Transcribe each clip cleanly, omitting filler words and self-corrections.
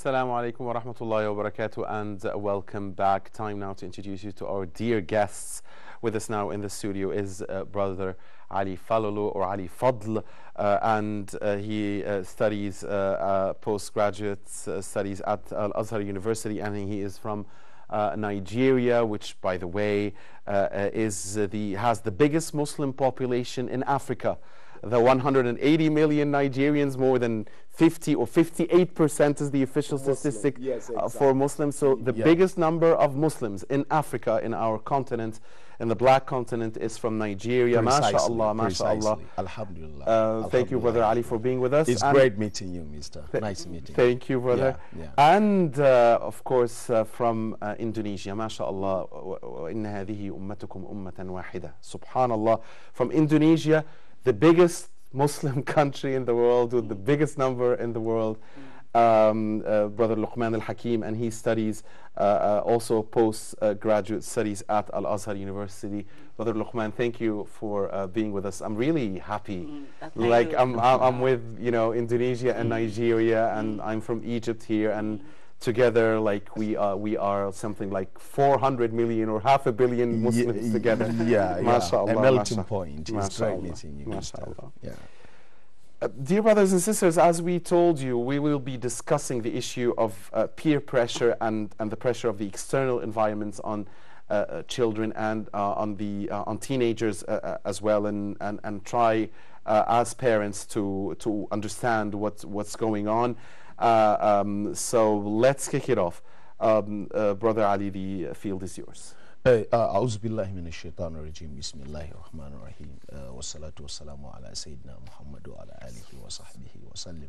Assalamu alaikum wa rahmatullahi wa barakatuh, and welcome back. Time now to introduce you to our dear guests. With us now in the studio is Brother Ali Falulu, or Ali Fadl, and he studies postgraduate studies at Al-Azhar University, and he is from Nigeria, which, by the way, has the biggest Muslim population in Africa. The 180 million Nigerians, more than 50 or 58% is the official statistic for Muslims. So the biggest number of Muslims in Africa, in our continent, in the black continent, is from Nigeria. MashaAllah, MashaAllah. Alhamdulillah. Thank you, Brother Ali, for being with us. It's great meeting you, Mister. Nice meeting you. Thank you, brother. And of course, from Indonesia. MashaAllah. إن هذه أمتكم أمة واحدة. Subhanallah. From Indonesia, the biggest Muslim country in the world, with the biggest number in the world, Brother Lukman Hakim, and he studies also postgraduate studies at Al-Azhar University. Brother Lukman, thank you for being with us. I'm really happy. Like I'm with Indonesia and Nigeria, and I'm from Egypt here, and together, like we are something like 400 million or half a billion Muslims together. MashaAllah, a melting point. It's great meeting you. Dear brothers and sisters, as we told you, we will be discussing the issue of peer pressure and the pressure of the external environments on children and on teenagers as well, and try as parents to understand what's going on. So let's kick it off. Brother Ali, the field is yours. أعوذ بالله من الشيطان الرجيم بسم الله الرحمن الرحيم والصلاة والسلام على سيدنا محمد وعلى آله وصحبه وسلم.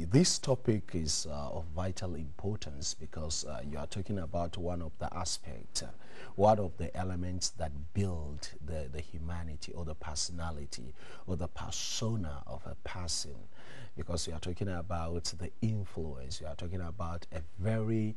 This topic is of vital importance because you are talking about one of the aspects, one of the elements that build the humanity or the personality or the persona of a person. Because you are talking about the influence, you are talking about a very,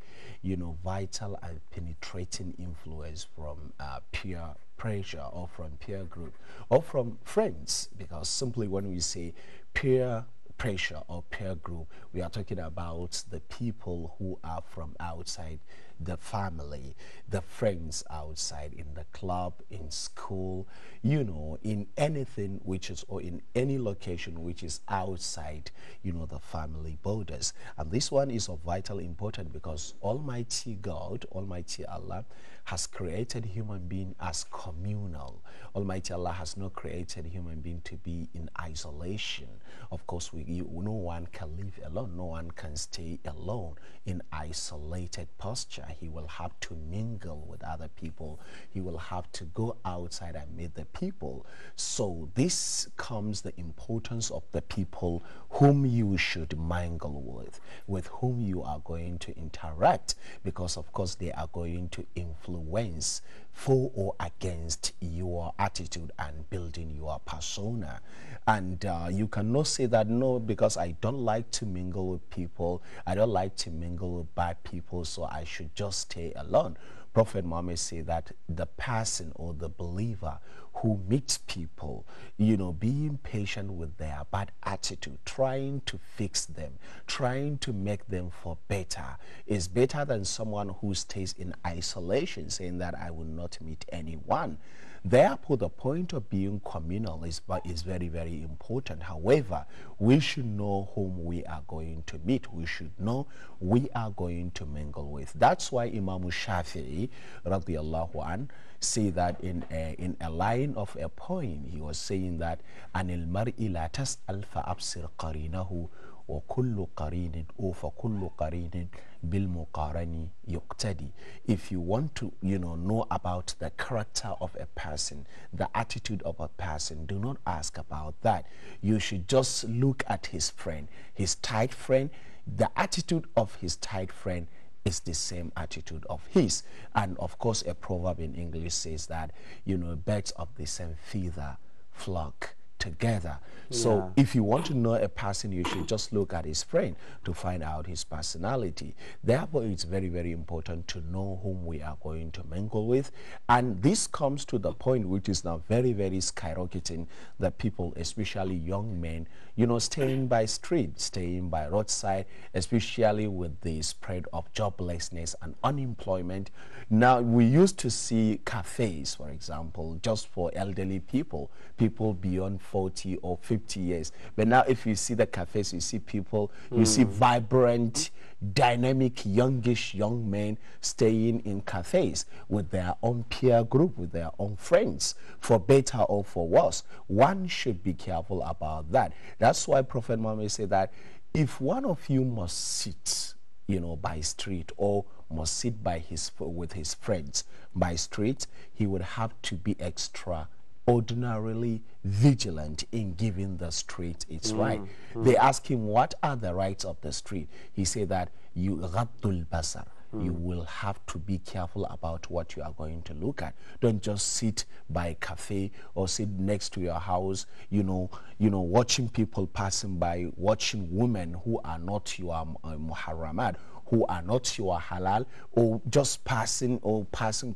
vital and penetrating influence from peer pressure or from peer group or from friends. Because simply when we say peer pressure or peer group, we are talking about the people who are from outside the family, the friends outside, in the club, in school, in anything which is, or in any location which is outside, the family borders. And this one is of vital importance because Almighty God, Almighty Allah, has created human being as communal. Almighty Allah has not created human being to be in isolation. Of course, no one can live alone. No one can stay alone in isolated posture. He will have to mingle with other people. He will have to go outside and meet the people. So this comes the importance of the people whom you should mingle with whom you are going to interact, because of course they are going to influence for or against your attitude and building your persona. And you cannot say that, no, because I don't like to mingle with people, I don't like to mingle with bad people, so I should just stay alone. Prophet Muhammad said that the person or the believer who meets people, being patient with their bad attitude, trying to fix them, trying to make them for better, is better than someone who stays in isolation, saying that I will not meet anyone. Therefore, the point of being communal is very, very important. However, we should know whom we are going to meet. We should know we are going to mingle with. That's why Imam Shafi'i, radiallahu an, say that in a line of a poem, he was saying that anil mar'i la tas'al fa absir qarinahu wa kullu qarinin fa kullu qarinin bil muqarani yuqtadi. If you want to know about the character of a person, the attitude of a person, do not ask about that. You should just look at his friend, his tight friend. The attitude of his tight friend is the same attitude of his. And of course, a proverb in English says that birds of the same feather flock together. So if you want to know a person, you should just look at his friend to find out his personality. Therefore, it's very, very important to know whom we are going to mingle with. And this comes to the point which is now very, very skyrocketing, that people, especially young men, you know, staying by street, staying by roadside, especially with the spread of joblessness and unemployment. Now, we used to see cafes, for example, just for elderly people, people beyond 40 or 50 years. But now if you see the cafes, you see people, you see vibrant, dynamic, youngish young men staying in cafes with their own peer group, with their own friends, for better or for worse. One should be careful about that. That's why Prophet Muhammad said that if one of you must sit, you know, by street, or must sit by with his friends by street, he would have to be extraordinarily vigilant in giving the street its right. They ask him, what are the rights of the street? He said that you ghaddul basar. You will have to be careful about what you are going to look at. Don't just sit by a cafe or sit next to your house, you know, watching people passing by, watching women who are not your muharramat, who are not your halal, or just passing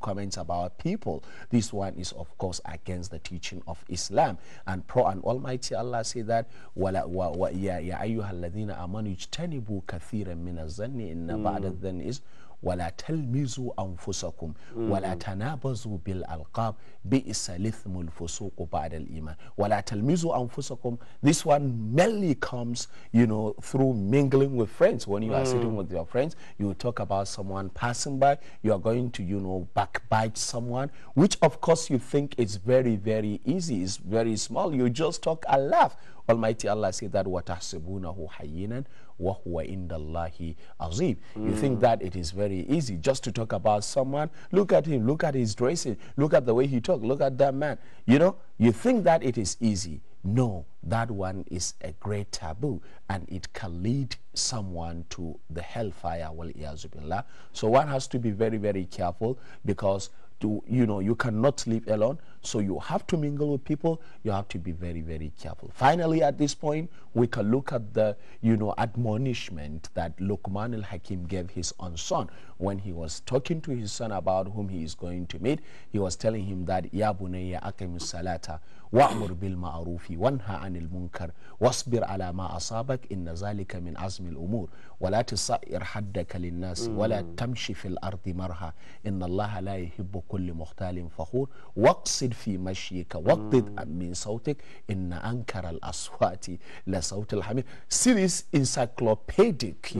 comments about people. This one is, of course, against the teaching of Islam. And Almighty Allah say that, ya ayyuhalladhina amanu ijtanibu kathiran min az-zanni inna ba'da adh-dhanni is ولا تلمزوا أنفسكم ولا تنابزوا بالألقاب بئس الإثم الفسوق بعد الإيمان ولا تلمزوا أنفسكم. This one mainly comes, you know, through mingling with friends. When you are sitting with your friends, you talk about someone passing by, you are going to, you know, backbite someone, which of course you think is very, very easy, is very small. You just talk and laugh. Almighty Allah said that وَتَحْسِبُونَهُ حَيِّنًا وَهُوَ عِنْدَ اللَّهِ عَظِيمٌ. You think that it is very easy just to talk about someone. Look at him, look at his dressing, look at the way he talks, look at that man. You know, you think that it is easy. No, that one is a great taboo, and it can lead someone to the hellfire. So one has to be very, very careful, because you cannot live alone, so you have to mingle with people. You have to be very, very careful. Finally, at this point, we can look at the admonishment that Lukman Hakim gave his own son when he was talking to his son about whom he is going to meet. He was telling him that ya bunayya aqimis salata wa'mur bil ma'rufi wanha 'anil munkar wasbir ala ma asabak inna zalika min azmi al-umur wa la tusa'ir haddaka lin-nas wa la tamshi fil ardi marha inna allaha la yuhibbu kulli mukhtalin fakhur waqsid fi mashyika waqdid min sawtik inna ankara al-aswati la sawt al-hamir. See this encyclopedic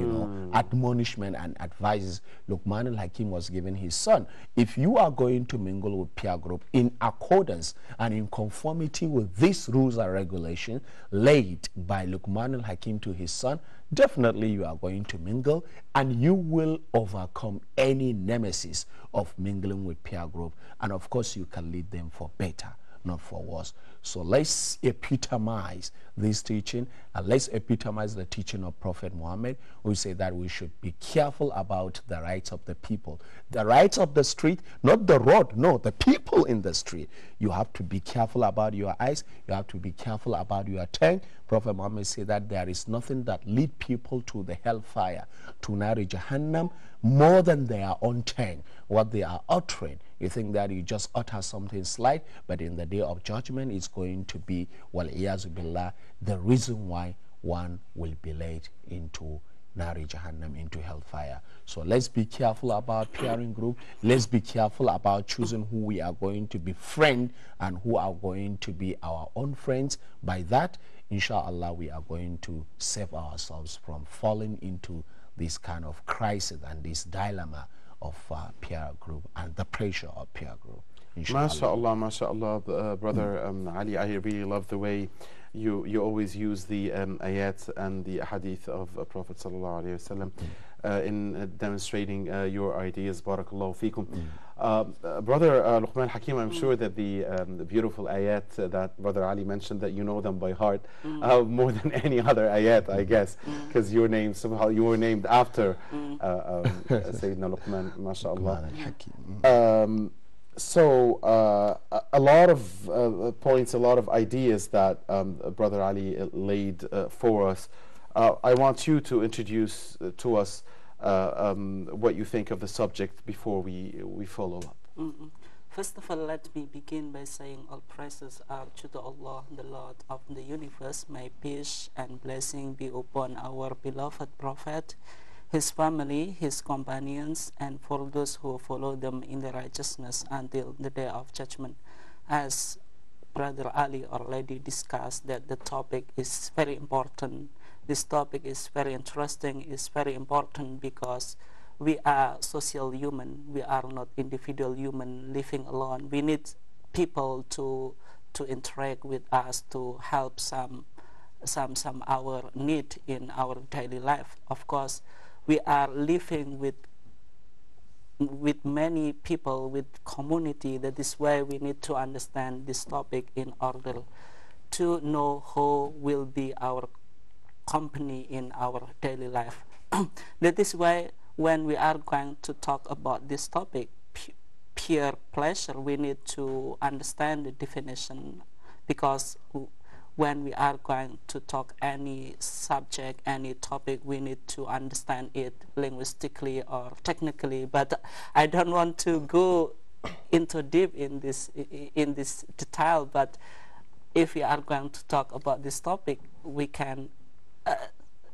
admonishment and advices Lukman al-Hakim was giving his son. If you are going to mingle with peer group in accordance and in conformity with these rules and regulations laid by Lukman al-Hakim to his son, definitely you are going to mingle, and you will overcome any nemesis of mingling with peer group. And of course, you can lead them for better, not for worse. So let's epitomize this teaching, and let's epitomize the teaching of Prophet Muhammad, who said that we should be careful about the rights of the people. The rights of the street, not the road, no, the people in the street. You have to be careful about your eyes. You have to be careful about your tongue. Prophet Muhammad said that there is nothing that lead people to the hellfire, to Nari Jahannam, more than their own tongue, what they are uttering. You think that you just utter something slight, but in the day of judgment, it's going to be, wal-iyazu billah, the reason why one will be led into Nari Jahannam, into hellfire. So let's be careful about peering group. Let's be careful about choosing who we are going to be friend and who are going to be our own friends. By that, inshallah, we are going to save ourselves from falling into this kind of crisis and this dilemma of peer group and the pressure of peer group. MashaAllah, MashaAllah, brother Ali, I really love the way you always use the ayat and the hadith of Prophet Sallallahu Alaihi Wasallam in demonstrating your ideas. Barakallahu feekum. Brother Lukman Hakim, I'm sure that the beautiful ayat that Brother Ali mentioned, that you know them by heart more than any other ayat, I guess, because your name, somehow you were named after Sayyidina Lukman, MashaAllah. So a lot of points, a lot of ideas that Brother Ali laid for us. I want you to introduce to us what you think of the subject before we follow up. Mm-mm. First of all, let me begin by saying all praises are to the Allah, the Lord of the universe. May peace and blessing be upon our beloved Prophet, his family, his companions, and for those who follow them in the righteousness until the day of judgment. As Brother Ali already discussed, that the topic is very important. This topic is very interesting, is very important because we are social human. We are not individual human living alone. We need people to interact with us, to help some our need in our daily life. Of course, we are living with many people, with community. That is why we need to understand this topic in order to know who will be our company in our daily life. That is why when we are going to talk about this topic, peer pleasure, we need to understand the definition, because when we are going to talk any subject, any topic, we need to understand it linguistically or technically. But I don't want to go into deep in this detail. But if we are going to talk about this topic, we can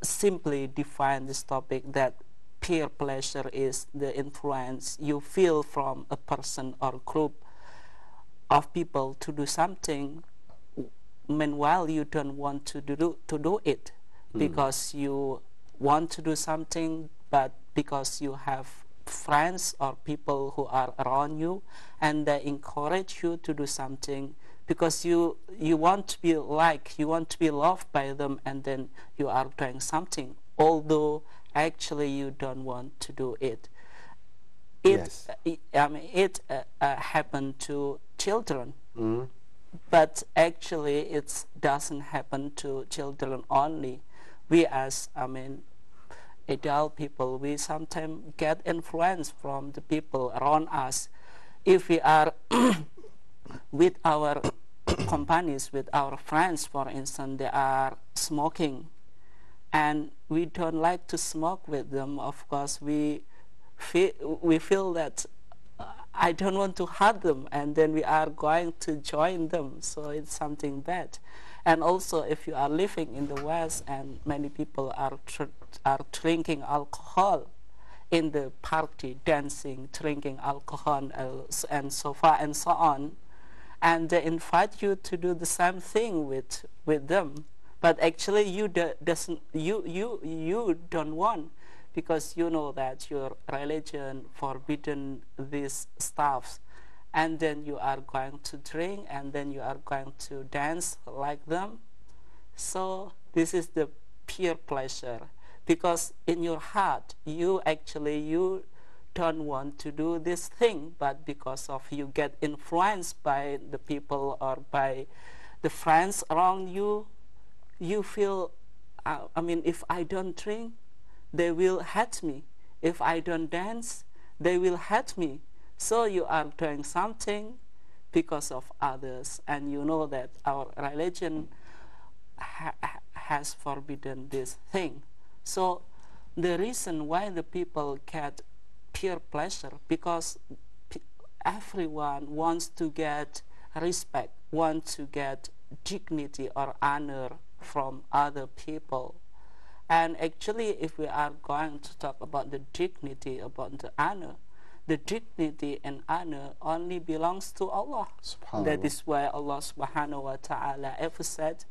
simply define this topic that peer pleasure is the influence you feel from a person or group of people to do something, meanwhile you don't want to do it because you want to do something, but because you have friends or people who are around you and they encourage you to do something because you want to be liked, you want to be loved by them, and then you are doing something although actually you don't want to do it. Yes. It happened to children, but actually it doesn't happen to children only. We as adult people, we sometimes get influence from the people around us. If we are with our companies, with our friends, for instance, they are smoking, and we don't like to smoke with them. Of course, we feel that I don't want to hurt them, and then we are going to join them. So it's something bad. And also, if you are living in the West and many people are drinking alcohol in the party, dancing, drinking alcohol, and so far and so on, and they invite you to do the same thing with them, but actually you don't want, because you know that your religion forbidden these stuffs, and then you are going to drink, and then you are going to dance like them. So this is the peer pleasure, because in your heart you don't want to do this thing, but because of you get influenced by the people or by the friends around you, you feel, if I don't drink, they will hate me. If I don't dance, they will hate me. So you are doing something because of others, and you know that our religion has forbidden this thing. So the reason why the people get peer pleasure, because everyone wants to get respect, wants to get dignity or honor from other people. And actually, if we are going to talk about the dignity, about the dignity and honor only belongs to Allah. That is why Allah subhanahu wa ta'ala ever said,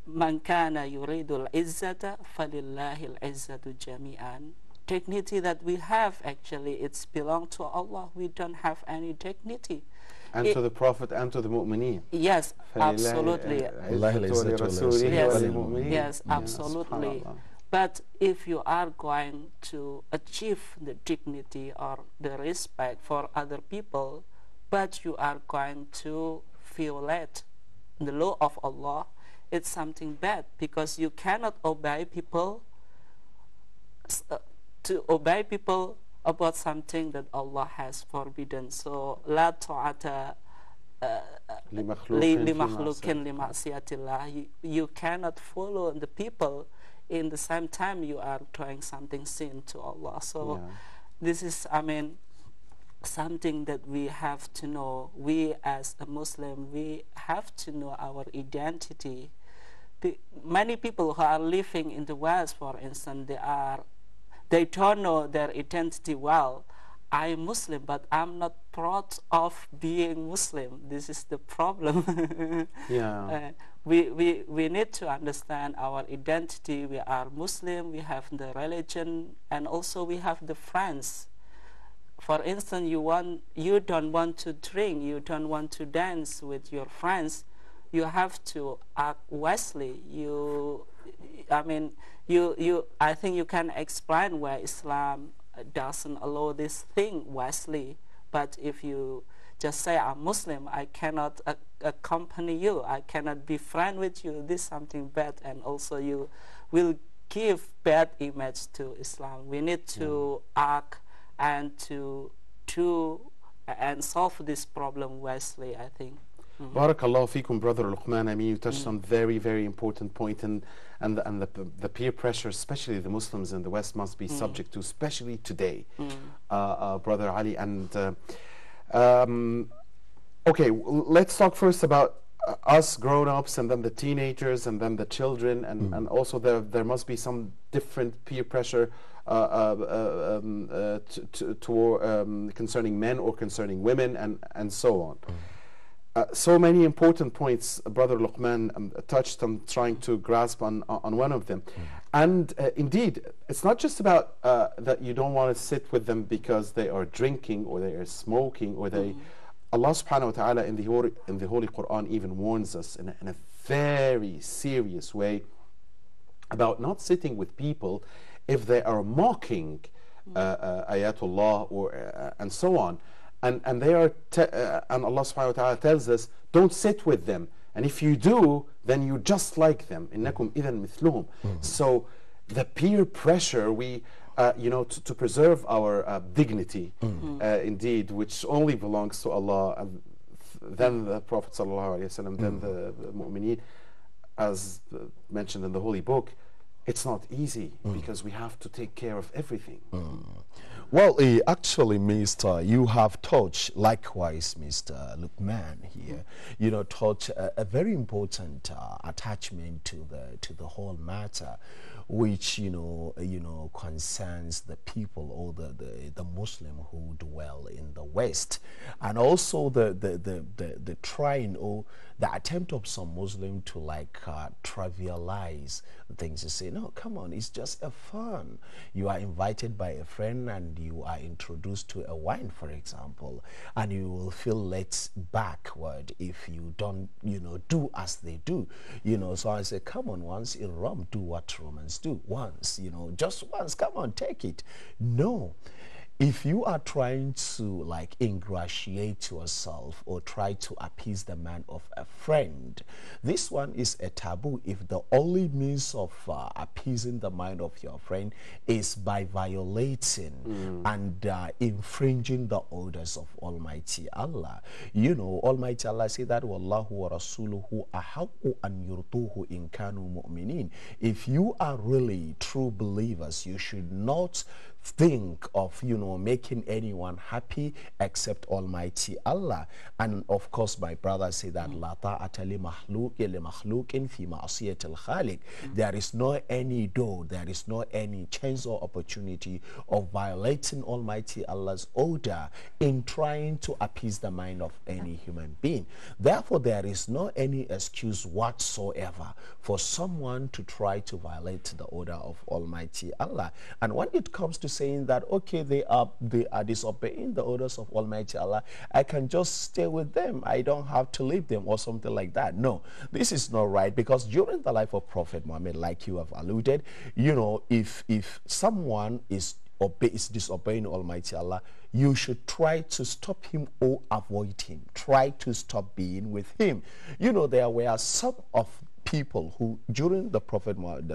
Man kana yuridul izzata falillahil izzatu jami'an. Dignity that we have, actually, it's belong to Allah. We don't have any dignity. And to the Prophet and to the mu'mineen. Yes, absolutely. Yes, absolutely. But if you are going to achieve the dignity or the respect for other people, but you are going to violate the law of Allah, it's something bad, because you cannot obey people to obey people about something that Allah has forbidden. So لا طاعة لمخلوق لمعصية الله. You cannot follow the people in the same time you are trying something sin to Allah. So this is, I mean, something that we have to know. We as a Muslim, we have to know our identity. Many people who are living in the West, for instance, they don't know their identity well. I'm Muslim, but I'm not proud of being Muslim. This is the problem. We need to understand our identity. We are Muslim, we have the religion, and also we have the friends. For instance, you don't want to drink, you don't want to dance with your friends, you have to act wisely. I think you can explain why Islam doesn't allow this thing wisely. But if you just say, I'm Muslim, I cannot accompany you, I cannot be friend with you, this is something bad, and also you will give bad image to Islam. We need to act and to and solve this problem wisely, I think. Barakallahu feekum, Brother Luqman. I mean, you touched on very, very important point, and the peer pressure, especially the Muslims in the West, must be subject to, especially today, Brother Ali. And okay, let's talk first about us grown-ups, and then the teenagers, and then the children, and also there must be some different peer pressure concerning men or concerning women, and so on. So many important points Brother Luqman touched on, trying to grasp on one of them. And indeed, it's not just about that you don't want to sit with them because they are drinking or they are smoking or they... Allah subhanahu wa ta'ala in the Holy Quran even warns us in a very serious way about not sitting with people if they are mocking ayatullah or and so on. And they are and Allah subhanahu wa ta'ala tells us, don't sit with them, and if you do, then you're just like them. إنكم إذا مثلهم. So the peer pressure, we to preserve our dignity, indeed, which only belongs to Allah, and then the Prophet sallallahu alaihi wasallam, then the mu'mineen, as mentioned in the Holy Book. It's not easy because we have to take care of everything. Well, actually, Mr., you have touched, likewise, Mr. Lukman here, touched a very important attachment to the whole matter, which concerns the people or the Muslim who dwell in the West, and also the trying or the attempt of some Muslim to trivialize things, to say, no, come on, it's just a fun. You are invited by a friend and you are introduced to a wine, for example, and you will feel led backward if you don't do as they do. So I say, come on, once in Rome, do what Romans do. Once, just once, come on, take it. No. If you are trying to ingratiate yourself or try to appease the man of a friend, this one is a taboo if the only means of appeasing the mind of your friend is by violating and infringing the orders of Almighty Allah. Almighty Allah said that Wallahu wa rasuluhu ahaqqu an yurduhu in kanu mu'minin. If you are really true believers, you should not think of making anyone happy except Almighty Allah. And of course, my brother said that la ta'ata li makhluqin fi ma'siyatil khaliq. There is no any door, there is no any chance or opportunity of violating Almighty Allah's order in trying to appease the mind of any human being. Therefore, there is no any excuse whatsoever for someone to try to violate the order of Almighty Allah. And when it comes to saying that, okay, they are disobeying the orders of Almighty Allah, I can just stay with them, I don't have to leave them or something like that. No, this is not right, because during the life of Prophet Muhammad, like you have alluded, if someone is disobeying Almighty Allah, you should try to stop him or avoid him. Try to stop being with him. There were some of people who, during the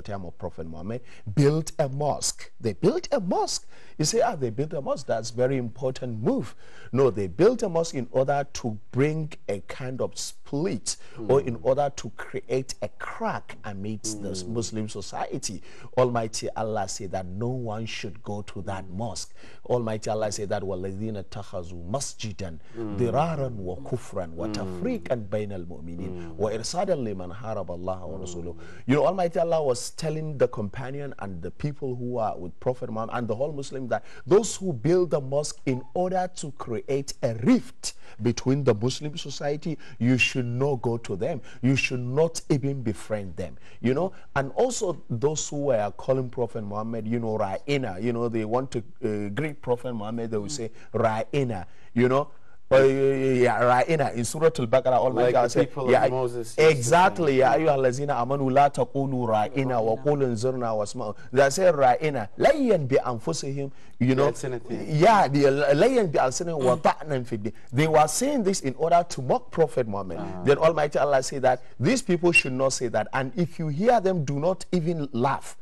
time of Prophet Muhammad, built a mosque. They built a mosque. You say, they built a mosque. That's a very important move. No, they built a mosque in order to bring a kind of split, or in order to create a crack amidst the Muslim society. Almighty Allah said that no one should go to that mosque. Almighty Allah said that وَالَّذِينَ اتَّخَذُوا مَسْجِدًا ضِرَارًا وَكُفْرًا وَتَفْرِيقًا بَيْنَ الْمُؤْمِنِينَ وَإِرْصَادًا لِمَنْ حَارَبَ اللَّهَ وَرَسُولَهُ. You know, Almighty Allah was telling the companion and the people who are with Prophet Muhammad and the whole Muslim that those who build the mosque in order to create a rift between the Muslim society, you should not go to them. You should not even befriend them. You know, and also those who were calling Prophet Muhammad, you know, Ra'ina, you know, they want to greet Prophet Muhammad, they will say Ra'ina, you know. Ra'ina in Surah Al-Baqarah, Almighty God said, Moses exactly, ya ayyuhallazina amanu la taqulu ra'ina wa qulu anzurna wasma'u. They say Ra'ina layyan bi anfusihim, you know, layyan bi alsinihim wa ta'nan fi din. They were saying this in order to mock Prophet Muhammad. Then Almighty Allah said that these people should not say that, and if you hear them, do not even laugh.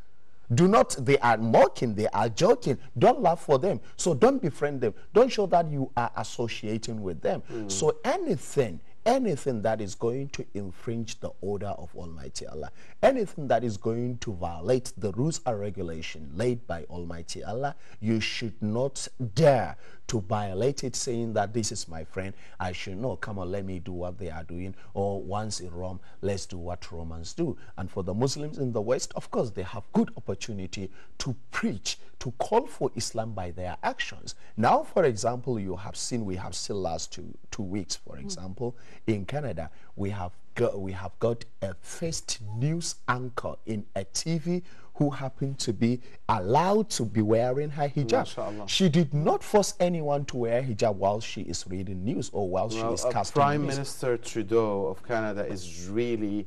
Do not, they are mocking, they are joking. Don't laugh for them. So don't befriend them. Don't show that you are associating with them. So anything that is going to infringe the order of Almighty Allah, anything that is going to violate the rules and regulation laid by Almighty Allah, you should not dare to violate it, saying that this is my friend, I should know, come on, let me do what they are doing, or once in Rome, let's do what Romans do. And for the Muslims in the West, of course, they have good opportunity to preach, to call for Islam by their actions. Now, for example, we have seen last two weeks, for example, in Canada, we have got a first news anchor in a TV who happened to be allowed to be wearing her hijab. She did not force anyone to wear hijab while she is reading news or while she is casting Prime news. Minister Trudeau of Canada is really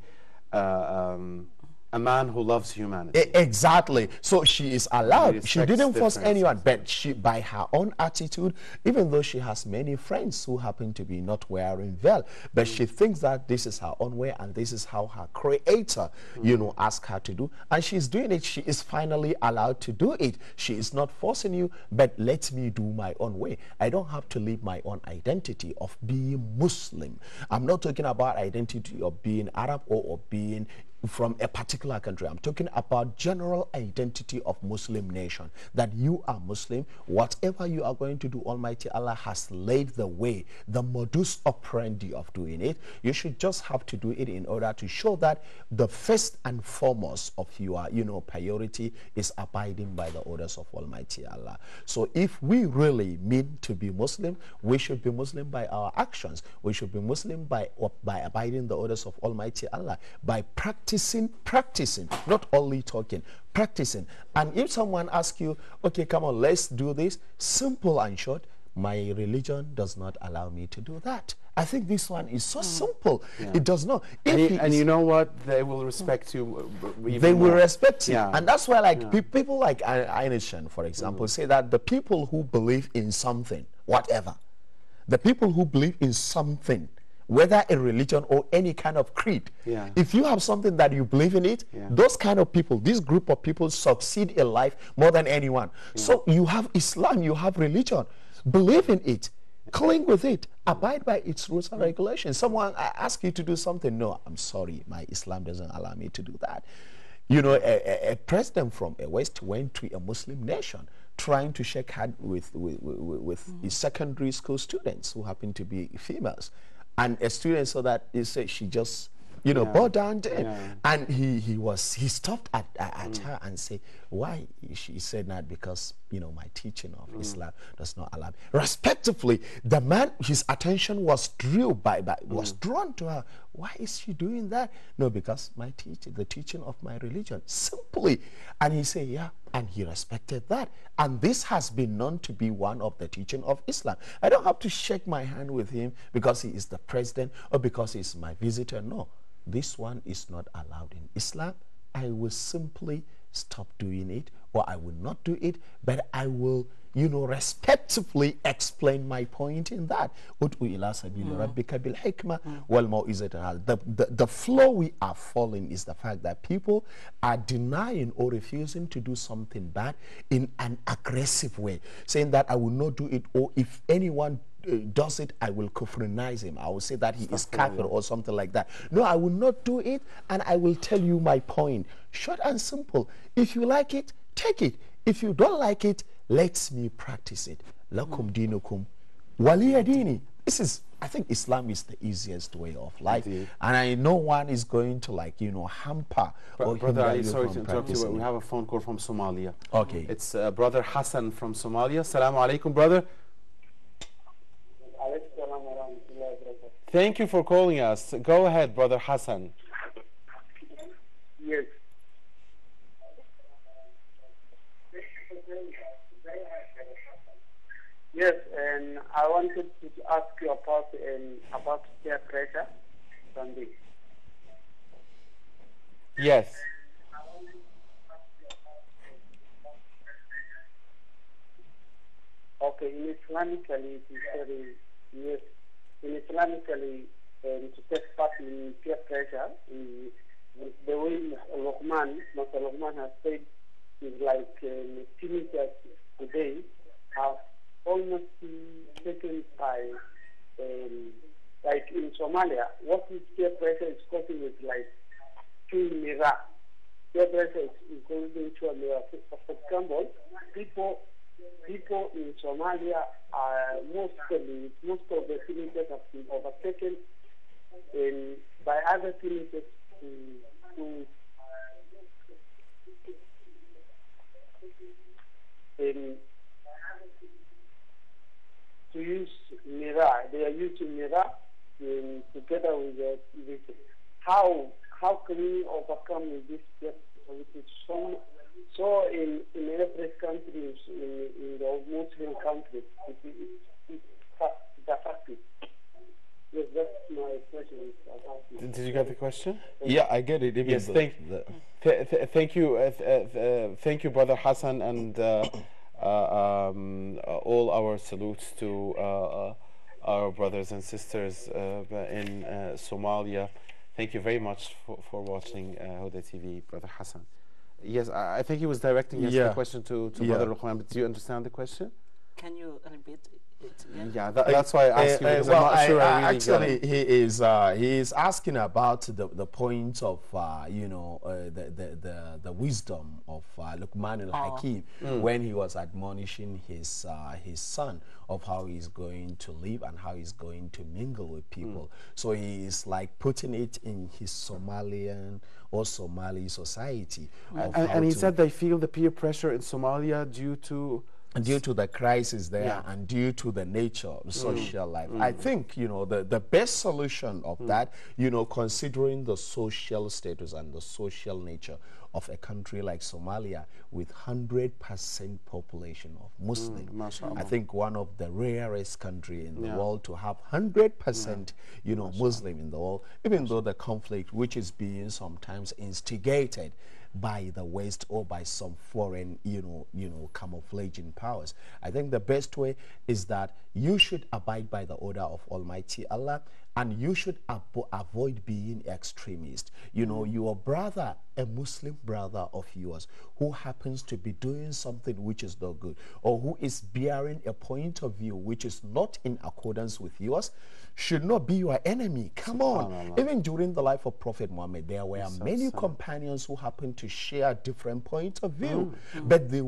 a man who loves humanity. Exactly. So she is allowed. She didn't force anyone, but she, by her own attitude, even though she has many friends who happen to be not wearing veil, but she thinks that this is her own way and this is how her creator, you know, asked her to do. And she's doing it. She is finally allowed to do it. She is not forcing you, but let me do my own way. I don't have to leave my own identity of being Muslim. I'm not talking about identity of being Arab or of being from a particular country. I'm talking about general identity of Muslim nation, that you are Muslim. Whatever you are going to do, Almighty Allah has laid the way, the modus operandi of doing it. You should just have to do it in order to show that the first and foremost of your, you know, priority is abiding by the orders of Almighty Allah. So if we really mean to be Muslim, we should be Muslim by our actions. We should be Muslim by abiding the orders of Almighty Allah, by practicing, not only talking, practicing. And if someone asks you, okay, come on, let's do this, simple and short, my religion does not allow me to do that. I think this one is so simple. It does not. And you know what? They will respect you even They will more. respect you. And that's why, like, people like Einstein, for example, say that the people who believe in something, whatever, the people who believe in something, whether a religion or any kind of creed, if you have something that you believe in it, those kind of people, this group of people succeed in life more than anyone. So you have Islam, you have religion, believe in it, cling with it, abide by its rules and regulations. Someone asks you to do something, no, I'm sorry, my Islam doesn't allow me to do that. You know, a president from a West went to a Muslim nation trying to shake hands with his secondary school students who happen to be females. And a student saw that, he said she just, you know, bowed down to him. And he stopped at her and said, why? She said, not because, you know, my teaching of Islam does not allow me. Respectively, the man, his attention was drawn to her. Why is she doing that? No, because my teaching, the teaching of my religion, simply. And he said, yeah, and he respected that. And this has been known to be one of the teaching of Islam. I don't have to shake my hand with him because he is the president or because he's my visitor. No, this one is not allowed in Islam. I will simply stop doing it, or I will not do it, but I will respectfully explain my point in that. The flaw we are falling is the fact that people are denying or refusing to do something bad in an aggressive way, saying that I will not do it, or if anyone does it, I will kufrinize him. I will say that he is kafir or something like that. No, I will not do it, and I will tell you my point. Short and simple. If you like it, take it. If you don't like it, let me practice it. Lakum dinukum waliya dini. This is, I think Islam is the easiest way of life. Indeed. And I know one is going to hamper. Brother Ali, sorry to interrupt you, but we have a phone call from Somalia. Okay. It's Brother Hassan from Somalia. Assalamu alaikum, brother. Thank you for calling us. Go ahead, Brother Hassan. Yes. Yes, and I wanted to ask you about peer pressure on this. Yes. Okay, in Islamically, it is very, yes, in Islamically, to take part in peer pressure, the way Mr. Lukman has said, is like teenagers today have almost taken by, like in Somalia, what is peer pressure is causing is like chewing mirror. Peer pressure is going to a mirror. For example, people in Somalia are most of the teenagers have been overtaken by other teenagers to use mirror. They are using mirror together with how can we overcome this? So in every country, in the Muslim countries, it's a fact. Yes, that's my question. Did you get the question? Yeah, I get it. Yes, thank you, Brother Hassan, and all our salutes to our brothers and sisters in Somalia. Thank you very much for watching Huda TV, Brother Hassan. Yes, I think he was directing the question to Brother Lukman, but do you understand the question? Can you repeat it again? Yeah, that's why I asked you, because I'm not sure I really actually he is asking about the point of the wisdom of Lukman Hakim when he was admonishing his son of how he's going to live and how he's going to mingle with people. So he is like putting it in his Somalian or Somali society. And he said they feel the peer pressure in Somalia due to the crisis there and due to the nature of social life. I think, the best solution of that, considering the social status and the social nature of a country like Somalia with 100% population of Muslims. I think one of the rarest country in the world to have 100% Muslim in the world, even though the conflict which is being sometimes instigated by the West or by some foreign, camouflaging powers. I think the best way is that you should abide by the order of Almighty Allah, and you should avoid being extremist. Your brother, a Muslim brother of yours, who happens to be doing something which is not good, or who is bearing a point of view which is not in accordance with yours, should not be your enemy. Come on. Even during the life of Prophet Muhammad, there were many companions who happened to share different points of view, but they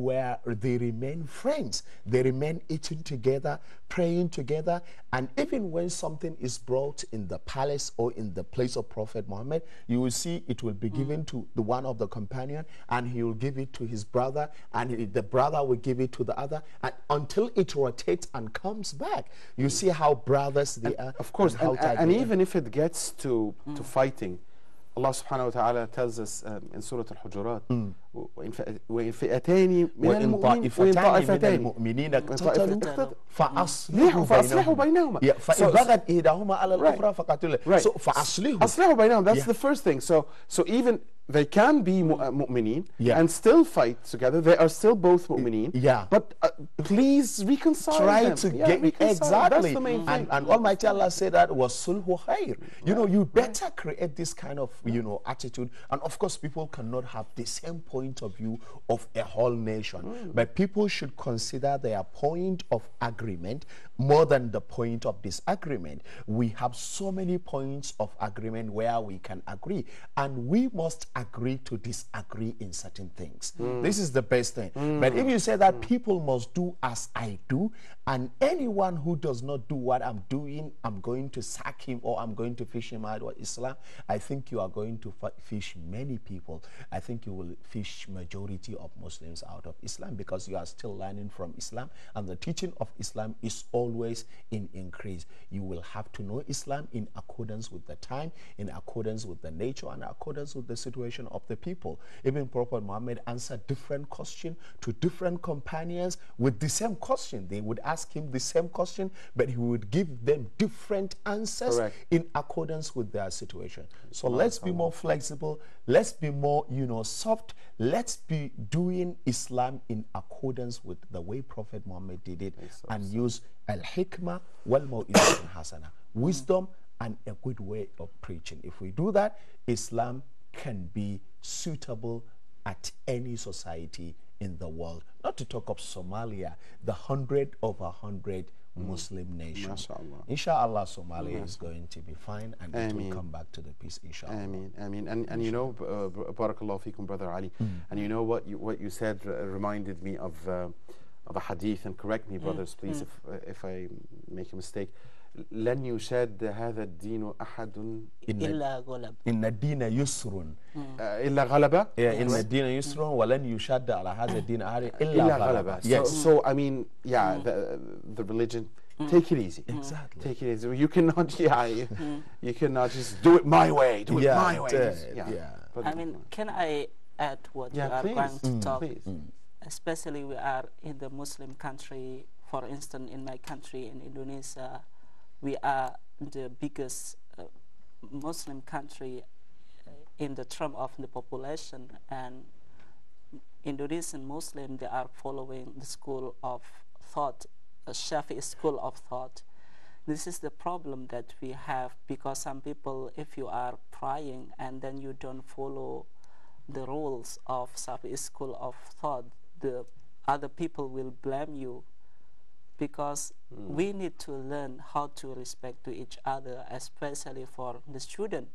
remained friends. They remained eating together, praying together, and even when something is brought in the palace or in the place of Prophet Muhammad, you will see it will be given to the one of the companion, and he will give it to his brother, and the brother will give it to the other, and until it rotates and comes back. You see how brothers they are. Of course, and even if it gets to fighting, Allah subhanahu wa ta'ala tells us in Surah Al-Hujurat, وَإِنْ فِئَتَيْنِ مِنَ الْمُؤْمِنِينَ اقْتَتَلُوا فَأَصْلِحُوا بَيْنَهُمَا. فَإِنْ بَغَتْ إِحْدَاهُمَا عَلَى الْأُخْرَى فَقَاتِلُوا. So فَأَصْلِحُوا. That's the first thing. So even they can be mu'mineen Yeah. and still fight together. They are still both mu'mineen. Yeah. But please reconcile Try them. to Yeah, get reconcile. exactly. That's the main thing. And Almighty Allah said that was sulhu khair. You know, you better create this kind of attitude. And of course, people cannot have the same point of view of a whole nation, but people should consider their point of agreement more than the point of disagreement. We have so many points of agreement where we can agree, and we must agree to disagree in certain things. This is the best thing. But if you say that people must do as I do, and anyone who does not do what I'm doing, I'm going to sack him or I'm going to fish him out of Islam, I think you are going to fish many people. I think you will fish majority of Muslims out of Islam, because you are still learning from Islam, and the teaching of Islam is always in increase. You will have to know Islam in accordance with the time, in accordance with the nature, and in accordance with the situation of the people. Even Prophet Muhammad answered different questions to different companions with the same question. They would ask him the same question, but he would give them different answers. Correct. In accordance with their situation. So let's be more flexible. Let's be more, soft. Let's be doing Islam in accordance with the way Prophet Muhammad did it, and use al-hikmah wal-maw'izatul hasana, wisdom and a good way of preaching. If we do that, Islam can be suitable at any society in the world. Not to talk of Somalia, the 100 over 100 Muslim nation. MashaAllah. Inshallah, Somalia is going to be fine, and it will come back to the peace, inshallah. Ameen, ameen. And you know, barakallahu feekum, Brother Ali. And you know what you said reminded me of a hadith, and correct me, brothers, please, if I make a mistake. لن يشاد هذا الدين أحد إلا غلب. إن الدين يسر. إلا غلبة. إن الدين يسر ولن يشاد على هذا الدين أحد إلا غلبة. Yes. So I mean, yeah, the religion. Take it easy. Exactly. Take it easy. You cannot, you cannot just do it my way. Do it my way. I mean, can I add what you are please, going to talk? please. Especially we are in the Muslim country. For instance, in my country, in Indonesia, we are the biggest Muslim country in the term of the population, and Indonesian Muslim, they are following the school of thought, a Shafi'i school of thought. This is the problem that we have, because some people, if you are praying and then you don't follow the rules of Shafi'i school of thought, the other people will blame you, because we need to learn how to respect to each other, especially for the student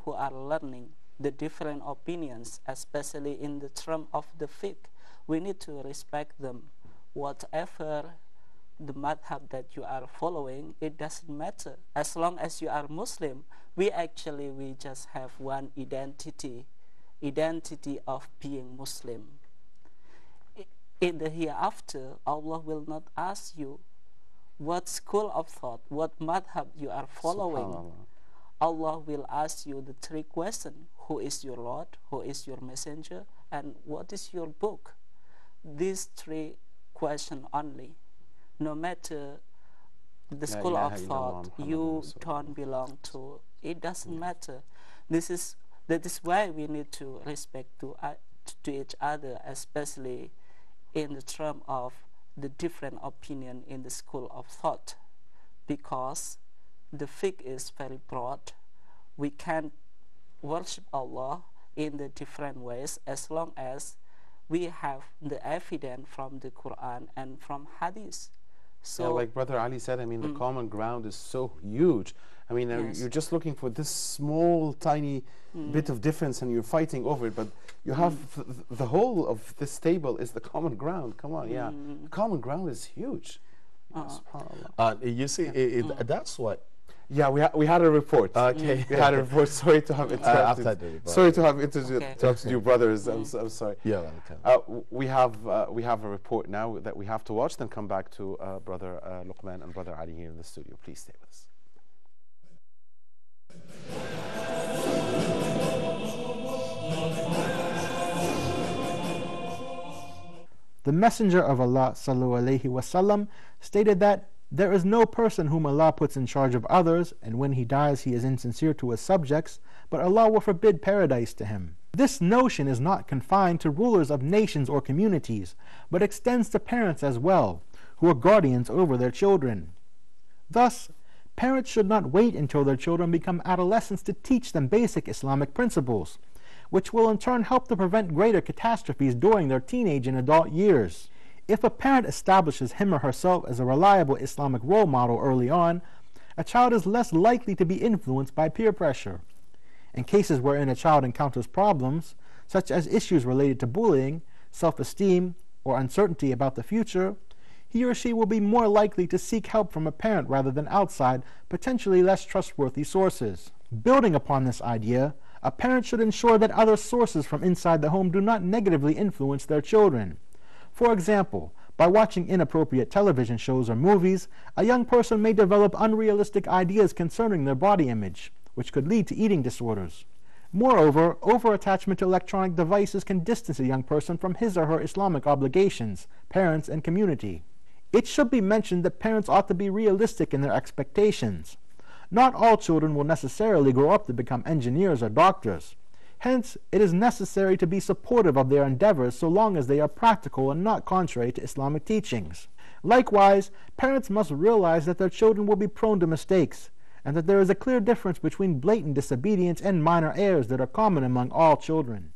who are learning the different opinions, especially in the term of the fiqh. We need to respect them. Whatever the madhab that you are following, it doesn't matter. As long as you are Muslim, we just have one identity of being Muslim. In the hereafter, Allah will not ask you what school of thought, what madhab you are following. Allah will ask you the three questions: who is your Lord, who is your messenger, and what is your book? These three questions only. No matter the school of thought you don't belong to, it doesn't matter. That is why we need to respect to each other, especially in the term of the different opinion in the school of thought, because the fiqh is very broad. We can worship Allah in the different ways as long as we have the evidence from the Quran and from Hadith. So, like Brother Ali said, I mean, the common ground is so huge. I mean, you're just looking for this small, tiny bit of difference, and you're fighting over it. But you have the whole of this table is the common ground. Come on, the common ground is huge. You see, that's what. Yeah, we had a report. Okay. We had a report. Sorry to have interrupted. Sorry to have interrupted you, brothers. I'm sorry. Yeah, welcome. We have a report now that we have to watch. Then come back to Brother Lukman and Brother Ali here in the studio. Please stay with us. The Messenger of Allah sallallahu alaihi wasallam stated that there is no person whom Allah puts in charge of others, and when he dies he is insincere to his subjects, but Allah will forbid paradise to him. This notion is not confined to rulers of nations or communities, but extends to parents as well, who are guardians over their children. Thus, parents should not wait until their children become adolescents to teach them basic Islamic principles, which will in turn help to prevent greater catastrophes during their teenage and adult years. If a parent establishes him or herself as a reliable Islamic role model early on, a child is less likely to be influenced by peer pressure. In cases wherein a child encounters problems, such as issues related to bullying, self-esteem, or uncertainty about the future, he or she will be more likely to seek help from a parent rather than outside, potentially less trustworthy sources. Building upon this idea, a parent should ensure that other sources from inside the home do not negatively influence their children. For example, by watching inappropriate television shows or movies, a young person may develop unrealistic ideas concerning their body image, which could lead to eating disorders. Moreover, over-attachment to electronic devices can distance a young person from his or her Islamic obligations, parents, and community. It should be mentioned that parents ought to be realistic in their expectations. Not all children will necessarily grow up to become engineers or doctors. Hence, it is necessary to be supportive of their endeavors so long as they are practical and not contrary to Islamic teachings. Likewise, parents must realize that their children will be prone to mistakes, and that there is a clear difference between blatant disobedience and minor errors that are common among all children.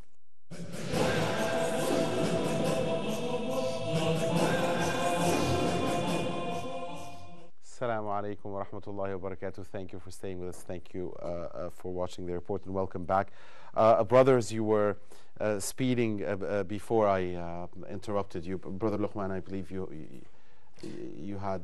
Assalamu alaikum wa rahmatullahi wa barakatuh. Thank you for staying with us. Thank you for watching the report, and welcome back. Brothers, you were speeding before I interrupted you. Brother Lukman, I believe you had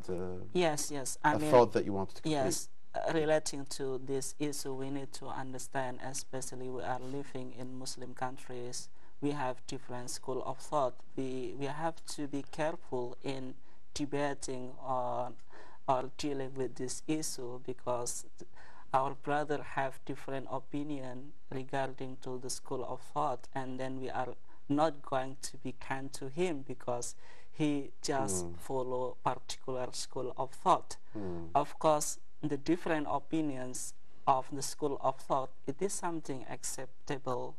yes. a thought that you wanted to complete. Yes, relating to this issue, we need to understand, especially we are living in Muslim countries, we have different school of thought. We have to be careful in debating on or dealing with this issue, because our brother have different opinion regarding to the school of thought, and then we are not going to be kind to him because he just follow particular school of thought. Of course, the different opinions of the school of thought, it is something acceptable,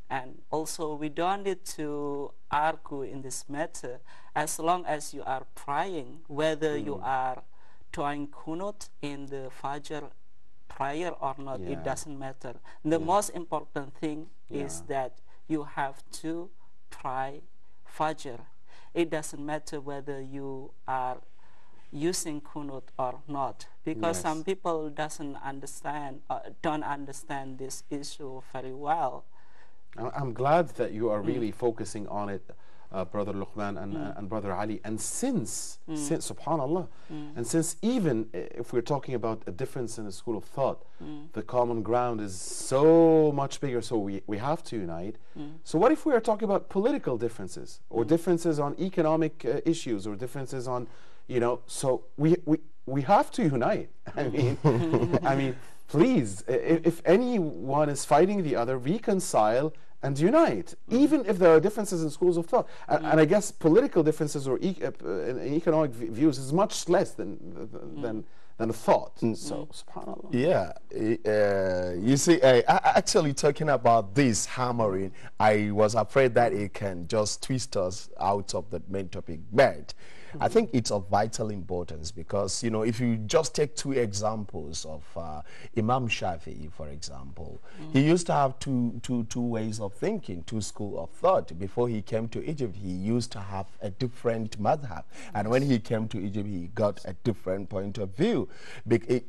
and also we don't need to argue in this matter as long as you are praying, whether you are doing kunut in the Fajr prayer or not. It doesn't matter. The most important thing is that you have to pray Fajr. It doesn't matter whether you are using kunut or not, because some people don't understand this issue very well. I'm glad that you are really focusing on it, Brother Luqman and Brother Ali. And since subhanallah, and since even if we're talking about a difference in a school of thought, the common ground is so much bigger, so we have to unite. So what if we are talking about political differences, or differences on economic issues, or differences on, so we have to unite. I mean, please, if anyone is fighting the other, reconcile and unite, even if there are differences in schools of thought. And I guess political differences or in economic views is much less than thought. So, subhanAllah. Yeah, you see, actually talking about this hammering, I was afraid that it can just twist us out of the main topic. But I think it's of vital importance because, if you just take two examples of Imam Shafi'i, for example, he used to have two ways of thinking, two schools of thought. Before he came to Egypt, he used to have a different madhab. And when he came to Egypt, he got a different point of view.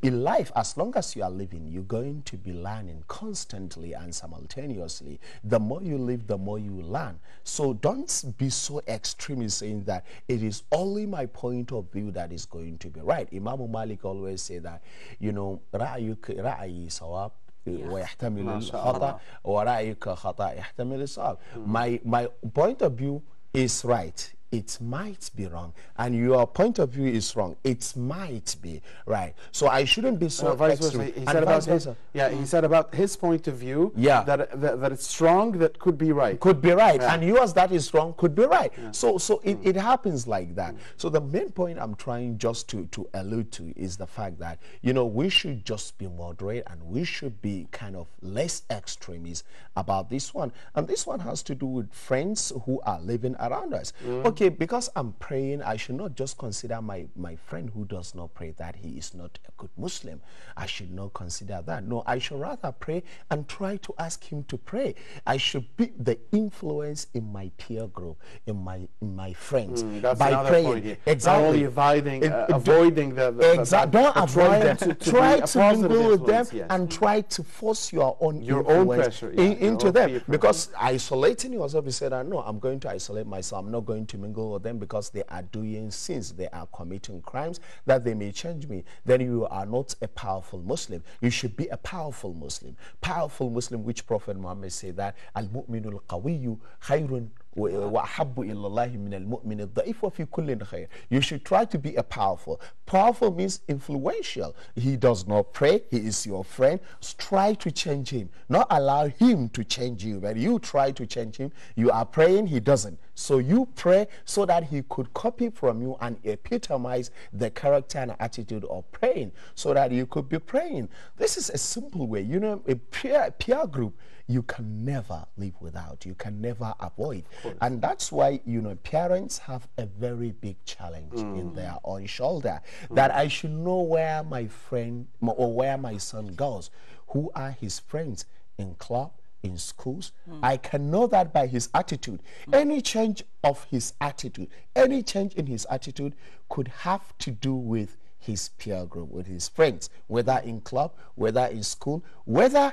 In life, as long as you are living, you're going to be learning constantly and simultaneously. The more you live, the more you learn. So don't be so extreme in saying that it is only my point of view that is going to be right. Imam Malik always say that, رأيي صواب ويحتمل الخطأ ورأيك خطأ يحتمل الصواب. My point of view is right. it might be wrong, and your point of view is wrong. It might be right. So I shouldn't be so vice versa. extreme. He And said about vice his, versa. he said about his point of view. Yeah. That it's strong, that could be right. Could be right, Yeah. and yours that is wrong could be right. So it happens like that. So the main point I'm trying just to allude to is the fact that, you know, we should just be moderate, and we should be kind of less extremist about this one. And this one has to do with friends who are living around us. Okay, because I'm praying, I should not just consider my friend who does not pray that he is not a good Muslim. I should not consider that. No, I should rather pray and try to ask him to pray. I should be the influence in my peer group, in my friends, That's by another praying. point here. Exactly. Not only avoiding the Exactly. Don't avoid them. Try to mingle with them, yes. and try to force your own pressure into your them. peer Because isolating yourself, you said, no, I'm going to isolate myself. I'm not going to mingle with them because they are doing sins. They are committing crimes that they may change me. Then you are not a powerful Muslim. You should be a powerful Muslim. Powerful Muslim, which Prophet Muhammad said that al-mu'minul qawiyyu khayrun وأحب إلى الله من المؤمن الضعيف وفي كل خير. You should try to be a powerful. Powerful means influential. He does not pray. He is your friend. Try to change him. Not allow him to change you. But you try to change him. You are praying. He doesn't. So you pray so that he could copy from you and epitomize the character and attitude of praying, so that you could be praying. This is a simple way. You know, a peer group you can never live without. You can never avoid. And that's why, you know, parents have a very big challenge in their own shoulder, that I should know where my friend or where my son goes, who are his friends in club, in schools. I can know that by his attitude. Any change of his attitude, any change in his attitude could have to do with his peer group, with his friends, whether in club, whether in school, whether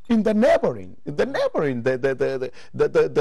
in the neighboring, the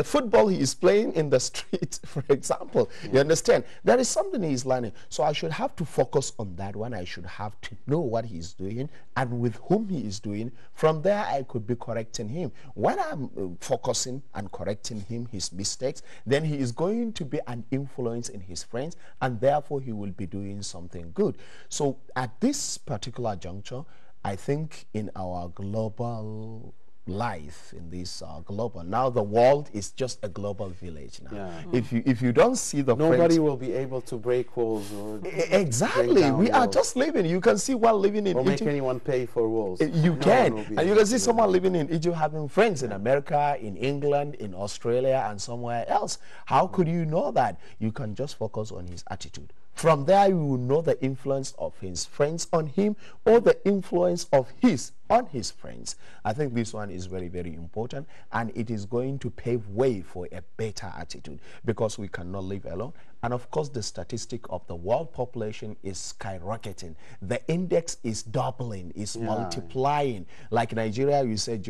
football he is playing in the street, for example. You understand? That is something he is learning. So I should have to focus on that one. I should have to know what he is doing and with whom he is doing. From there, I could be correcting him. When I'm focusing and correcting him, his mistakes, then he is going to be an influence in his friends, and therefore he will be doing something good. So at this particular juncture, I think in our global life, in this global, now the world is just a global village now. Yeah. If you don't see the nobody friends, will be able to break walls or exactly, we are just living. You can see one living in or make Egypt. anyone pay for walls. You can, and you can see someone living in Egypt having friends in America, in England, in Australia, and somewhere else. How could you know that? You can just focus on his attitude. From there, you will know the influence of his friends on him, or the influence of his on his friends. I think this one is very, very important, and it is going to pave way for a better attitude, because we cannot live alone. And of course, the statistic of the world population is skyrocketing. The index is doubling, is multiplying. Like Nigeria, you said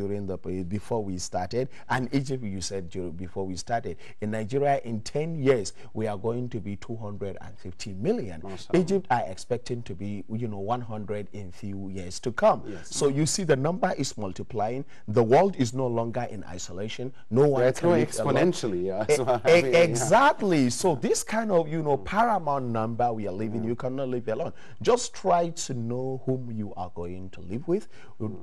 before we started, and Egypt, you said before we started. In Nigeria, in 10 years, we are going to be 250 million. Egypt are expecting to be, 100 in few years to come. Yes. So you see the number is multiplying. The world is no longer in isolation. No one it's can going live exponentially. alone. Exactly. So this kind of, paramount number we are living, you cannot live alone. Just try to know whom you are going to live with.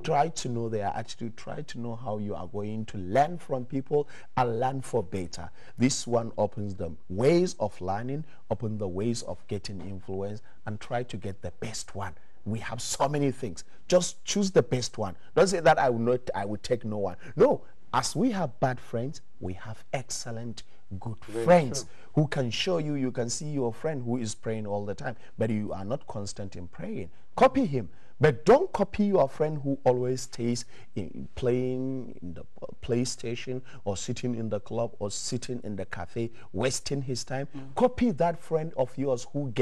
Try to know their attitude. Try to know how you are going to learn from people and learn for better. This one opens the ways of learning, open the ways of getting influence, and try to get the best one. We have so many things. Just choose the best one. Don't say that I will take no one. No, as we have bad friends, we have excellent good friends who can show you. You can see your friend who is praying all the time, but you are not constant in praying. Copy him. But don't copy your friend who always stays playing in the PlayStation, or sitting in the club, or sitting in the cafe, wasting his time. Copy that friend of yours who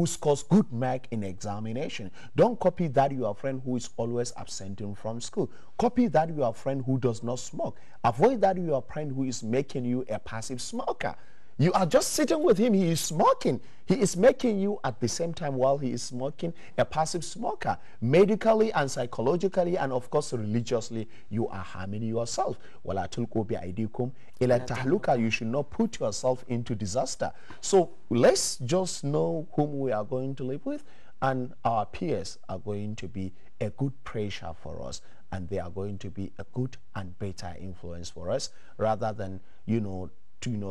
scores good mark in examination. Don't copy that your friend who is always absenting from school. Copy that your friend who does not smoke. Avoid that your friend who is making you a passive smoker. You are just sitting with him. He is smoking. He is making you, at the same time while he is smoking, a passive smoker. Medically and psychologically and, of course, religiously, you are harming yourself. وَلَا تُلْقُوا بِأَيْدِيكُمْ إِلَى التَّهْلُكَةِ. You should not put yourself into disaster. So let's just know whom we are going to live with, and our peers are going to be a good pressure for us, and they are going to be a good and better influence for us, rather than,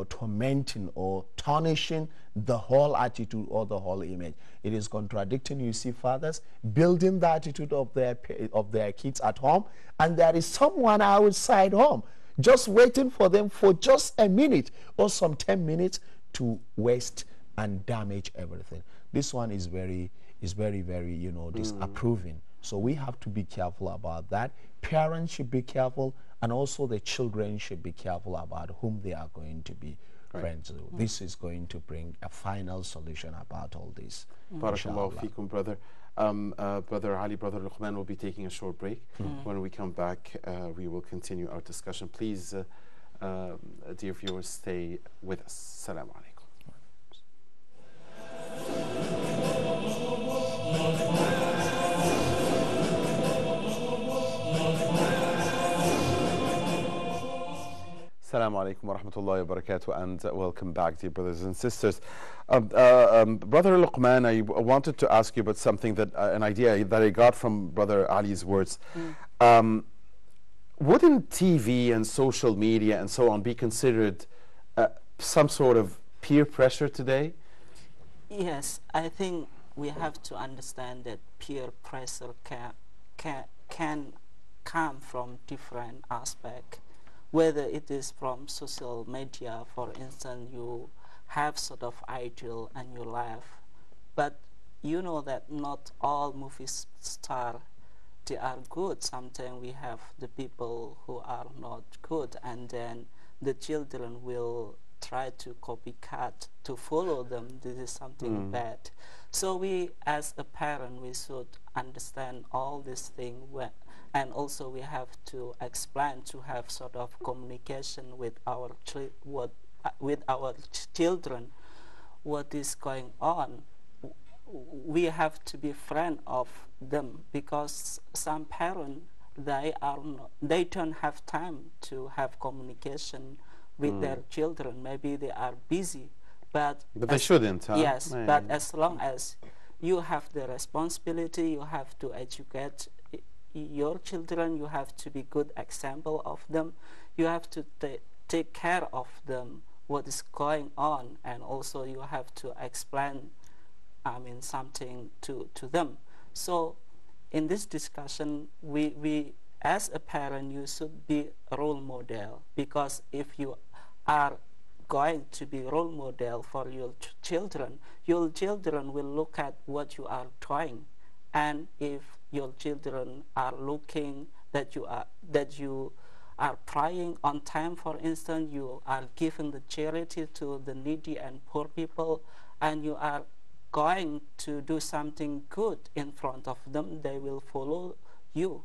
tormenting or tarnishing the whole attitude or the whole image. It is contradicting. You see fathers building the attitude of their kids at home, and there is someone outside home just waiting for them for just a minute or some 10 minutes to waste and damage everything. This one is very, very, disapproving. So we have to be careful about that. Parents should be careful, and also the children should be careful about whom they are going to be friends with. This is going to bring a final solution about all this. Barakallahu feekum, brother. Brother Ali, Brother Lukman will be taking a short break. When we come back, we will continue our discussion. Please, dear viewers, stay with us. Assalamu alaikum. Assalamu alaikum wa rahmatullahi wa barakatuh, and welcome back, dear brothers and sisters. Brother Luqman, I wanted to ask you about something that, an idea that I got from Brother Ali's words. Wouldn't TV and social media and so on be considered some sort of peer pressure today? Yes, I think we have to understand that peer pressure can come from different aspects. Whether it is from social media, for instance, you have sort of ideal and you laugh, but you know that not all movie stars, they are good. Sometimes we have the people who are not good, and then the children will try to copycat to follow them. This is something bad. So we, as a parent, we should understand all these things, and also we have to explain, to have sort of communication with our children, what is going on. We have to be friend of them, because some parents, they don't have time to have communication with their children. Maybe they are busy, but they shouldn't. Yes, but as long as you have the responsibility, you have to educate your children, you have to be good example of them, you have to take care of them, what is going on, and also you have to explain something to them. So in this discussion, we as a parent, you should be a role model, because if you are going to be role model for your children will look at what you are doing. And if your children are looking that you are praying on time, for instance, you are giving the charity to the needy and poor people, and you are going to do something good in front of them, they will follow you.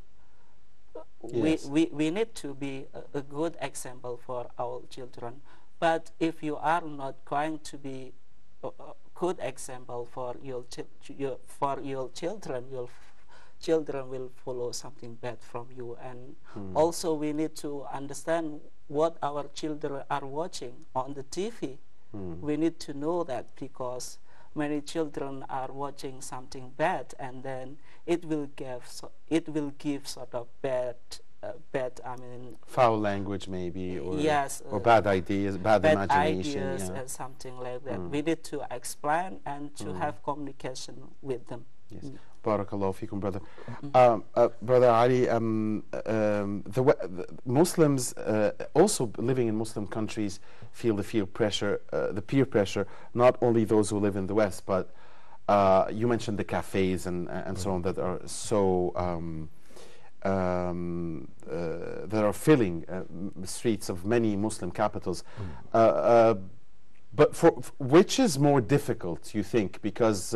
Yes. We need to be a good example for our children. But if you are not going to be a good example for your children, your children will follow something bad from you. And also we need to understand what our children are watching on the TV. We need to know that, because many children are watching something bad, and then it will give sort of bad, foul language maybe, or yes, or bad ideas, bad imagination, ideas, and something like that. We need to explain and to have communication with them. Yes. Barakallahu feekum, brother. Brother Ali, the Muslims also living in Muslim countries feel the peer pressure, not only those who live in the West, but you mentioned the cafes and so on that are so that are filling streets of many Muslim capitals. But for which is more difficult, you think? Because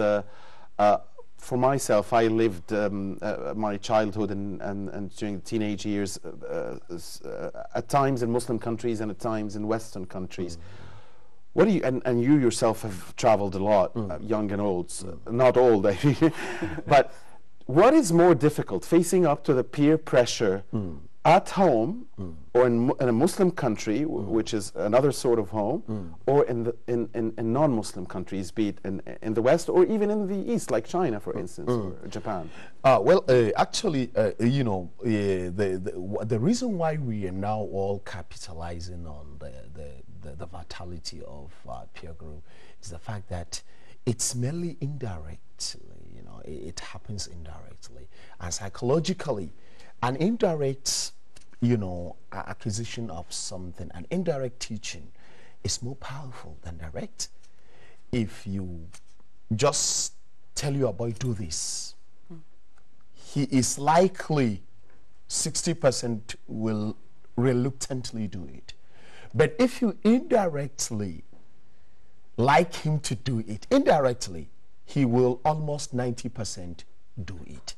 for myself, I lived my childhood and during the teenage years at times in Muslim countries and at times in Western countries. What do you, and you yourself have traveled a lot, young and old, not old, I mean, but what is more difficult, facing up to the peer pressure at home or in a Muslim country, which is another sort of home, or in non-Muslim countries, be it in the West or even in the East, like China, for instance, or Japan? Well, actually, you know, the reason why we are now all capitalizing on the vitality of peer group is the fact that it's merely indirectly, you know, it happens indirectly. And psychologically, an indirect, you know, acquisition of something, an indirect teaching is more powerful than direct. If you just tell your boy, do this, he is likely 60% will reluctantly do it. But if you indirectly like him to do it, indirectly, he will almost 90% do it.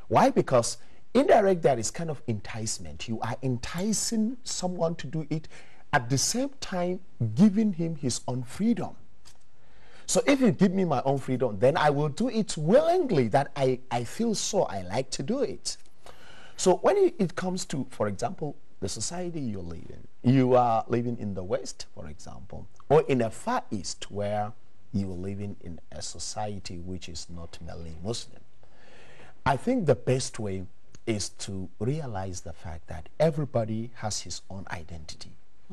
Why? Because indirect, that is kind of enticement. You are enticing someone to do it, at the same time giving him his own freedom. So if you give me my own freedom, then I will do it willingly, that I feel so I like to do it. So when it comes to, for example, the society you live in, you are living in the West, for example, or in a Far East where you are living in a society which is not merely Muslim. I think the best way is to realize the fact that everybody has his own identity.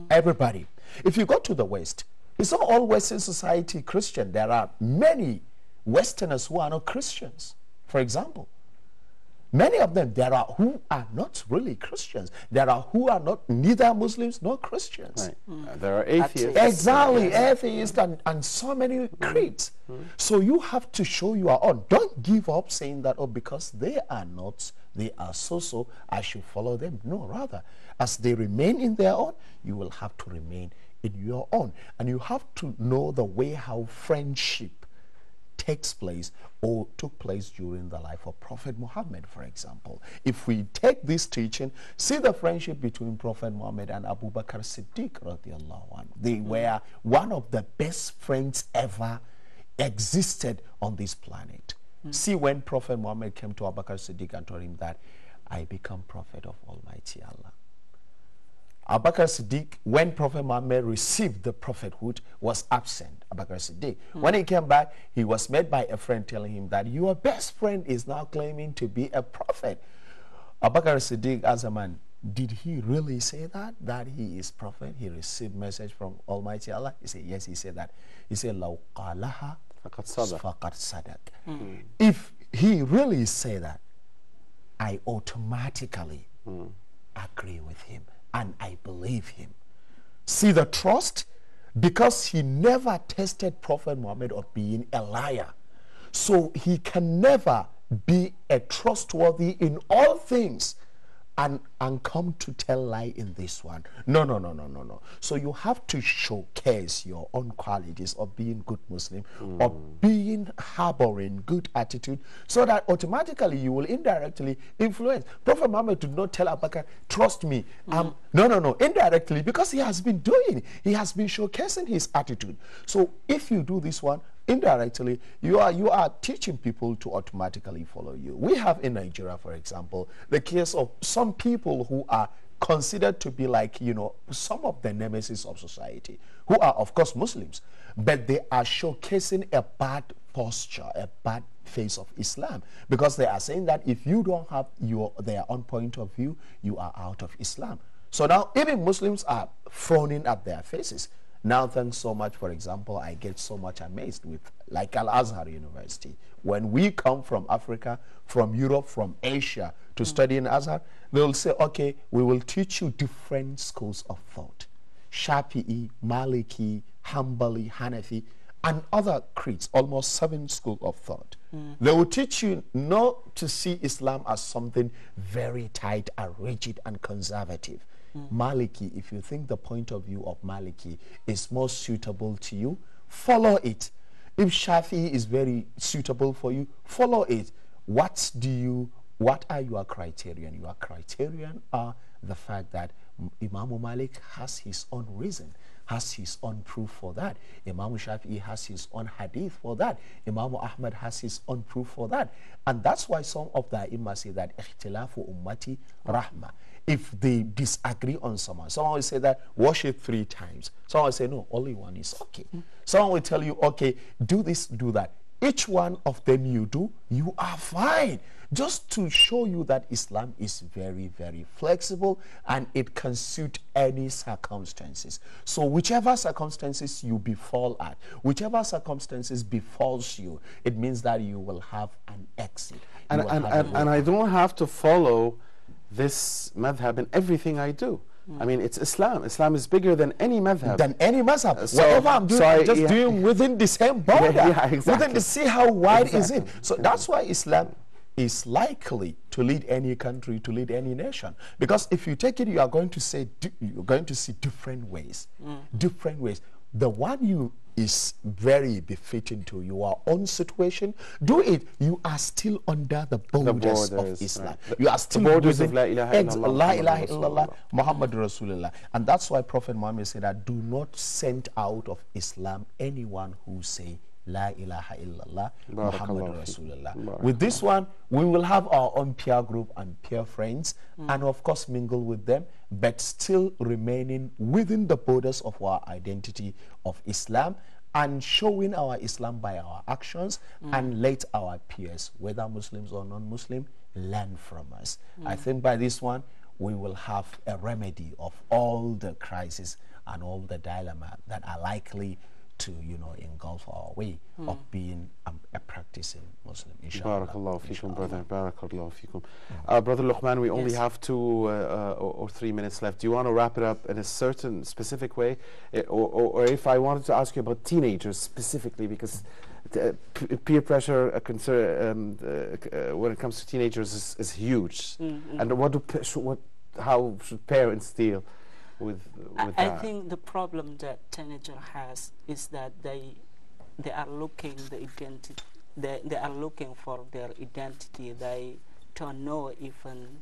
Everybody. If you go to the West, it's not all Western society Christian. There are many Westerners who are not Christians, for example. Many of them, there are who are not really Christians. There are who are not neither Muslims nor Christians. Right. There are atheists. Exactly, atheists and so many creeds. So you have to show your own. Don't give up saying that, oh, because they are not, they are so, I should follow them. No, rather, as they remain in their own, you will have to remain in your own. And you have to know the way how friendship takes place or took place during the life of Prophet Muhammad, for example. If we take this teaching, see the friendship between Prophet Muhammad and Abu Bakr Siddiq radiallahu anhu. They were one of the best friends ever existed on this planet. See, when Prophet Muhammad came to Abu Bakr Siddiq and told him that, I become prophet of Almighty Allah. Abu Bakr Siddiq, when Prophet Muhammad received the prophethood, was absent. Abu Bakr Siddiq. When he came back, he was met by a friend telling him that your best friend is now claiming to be a prophet. Abu Bakr Siddiq, as a man, did he really say that he is prophet? He received message from Almighty Allah? He said, yes, he said that. He said, لَوْ قَالَهَا فَقَدْ صَدَقَ. If he really said that, I automatically agree with him. And I believe him. See the trust? Because he never tested Prophet Muhammad of being a liar. So he can never be a trustworthy in all things and come to tell lie in this one. No. So you have to showcase your own qualities of being good Muslim, of being harboring good attitude, so that automatically you will indirectly influence. Prophet Muhammad did not tell Abu Bakr, trust me. No, indirectly, because he has been doing, he has been showcasing his attitude. So if you do this one, indirectly, you are teaching people to automatically follow you. We have in Nigeria, for example, the case of some people who are considered to be like, you know, some of the nemesis of society, who are, of course, Muslims, but they are showcasing a bad posture, a bad face of Islam, because they are saying that if you don't have their own point of view, you are out of Islam. So now even Muslims are frowning at their faces. Now, thanks so much, for example, I get so much amazed with, like Al-Azhar University. When we come from Africa, from Europe, from Asia to study in Azhar, they'll say, okay, we will teach you different schools of thought. Shafi'i, Maliki, Hanbali, Hanafi, and other creeds, almost 7 schools of thought. They will teach you not to see Islam as something very tight and rigid and conservative. Maliki, if you think the point of view of Maliki is more suitable to you, follow it. If Shafi is very suitable for you, follow it. What are your criterion? Your criterion are the fact that Imam Malik has his own reason has his own proof for that. Imam Shafi'i has his own hadith for that. Imam Ahmad has his own proof for that. And that's why some of the Imams say that ikhtilafu ummati rahma. If they disagree on someone will say that wash it 3 times. Someone will say no, only one is okay. Someone will tell you, okay, do this, do that. Each one of them you do, you are fine. Just to show you that Islam is very, very flexible and it can suit any circumstances. So whichever circumstances you befall at, whichever circumstances befalls you, it means that you will have an exit. And I don't have to follow this madhab in everything I do. I mean, it's Islam. Islam is bigger than any madhab. Than any madhab. Whatever I'm doing, I'm just doing within the same border. Yeah, exactly. See how wide is it. So that's why Islam is likely to lead any country, to lead any nation. Because if you take it, you are going to say, you're going to see different ways. Different ways. The one you is very befitting to your own situation. Do it. You are still under the borders of Islam. Right. You are still the borders of La ilaha illallah, Muhammad Rasulullah. And that's why Prophet Muhammad said that do not send out of Islam anyone who say La ilaha illallah, Muhammad Rasulullah. With this one, we will have our own peer group and peer friends, and of course mingle with them, but still remaining within the borders of our identity of Islam and showing our Islam by our actions, and let our peers, whether Muslims or non-Muslim, learn from us. I think by this one, we will have a remedy of all the crises and all the dilemma that are likely to, engulf our way of being a practicing Muslim. Barakallahu fikum, brother. Barakallahu fikum. Brother Luqman, we only have 2 or 3 minutes left. Do you want to wrap it up in a certain specific way? Or if I wanted to ask you about teenagers specifically, because peer pressure when it comes to teenagers is huge. And how should parents deal with that? I think the problem that teenager has is that they are looking the identity. They are looking for their identity. They don't know even